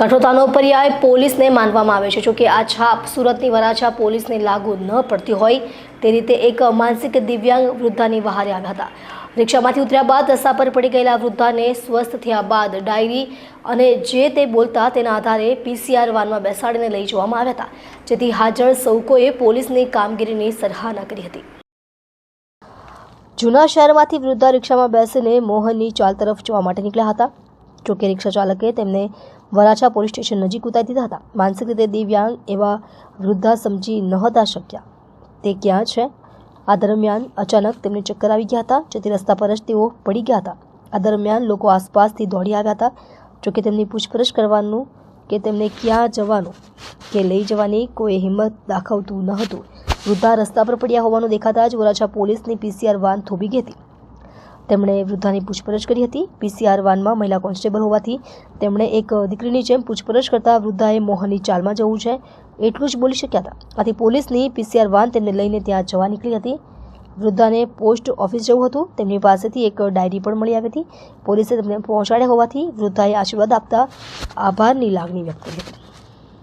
કઠોતાનો પર્યાય પોલીસને માનવામાં આવે છે, જોકે આ છાપ સુરતની વરાછા પોલીસને લાગુ ન પડતી હોય તે રીતે એક માનસિક દિવ્યાંગ વૃદ્ધાની વહારે આવ્યા હતા। રિક્ષામાંથી ઉતર્યા બાદ રસ્તા પર પડી ગયેલા વૃદ્ધાને સ્વસ્થ થયા બાદ ડાયરી અને જે તે બોલતા તેના આધારે PCR વાનમાં બેસાડીને લઈ જવામાં આવ્યા હતા, જેથી હાજર સૌ કોઈએ પોલીસની કામગીરીની સરાહના કરી હતી। જૂના શહેરમાંથી વૃદ્ધા રિક્ષામાં બેસીને મોહનની ચાલ તરફ જવા માટે નીકળ્યા હતા, જોકે રિક્ષા ચાલકે તેમને વરાછા પોલીસ સ્ટેશન નજીક ઉતારી દીધા હતા। માનસિક રીતે દિવ્યાંગ એવા વૃદ્ધા સમજી નહોતા શક્યા તે ક્યાં છે। આ દરમિયાન અચાનક તેમને ચક્કર આવી ગયા હતા, જેથી રસ્તા પર જ તેઓ પડી ગયા હતા। આ દરમિયાન લોકો આસપાસથી દોડી આવ્યા હતા, જોકે તેમની પૂછપરછ કરવાનું કે તેમને ક્યાં જવાનું કે લઈ જવાની કોઈ હિંમત દાખવતું ન હતું। વૃદ્ધા રસ્તા પર પડ્યા હોવાનું દેખાતા જ વરાછા પોલીસની PCR વાન થોભી ગઈ હતી। તેમણે વૃદ્ધાની પૂછપરછ કરી હતી। PCR વાનમાં મહિલા કોન્સ્ટેબલ હોવાથી તેમણે એક દીકરીની જેમ પૂછપરછ કરતા વૃદ્ધાએ મોહનની ચાલમાં જવું છે એટલું જ બોલી શક્યા હતા। આથી પોલીસની PCR વાન તેમને લઈને ત્યાં જવા નીકળી હતી। વૃદ્ધાને પોસ્ટ ઓફિસ જવું હતું, તેમની પાસેથી એક ડાયરી પણ મળી આવી હતી। પોલીસે તેમને પહોંચાડ્યા હોવાથી વૃદ્ધાએ આશીર્વાદ આપતા આભારની લાગણી વ્યક્ત કરી હતી।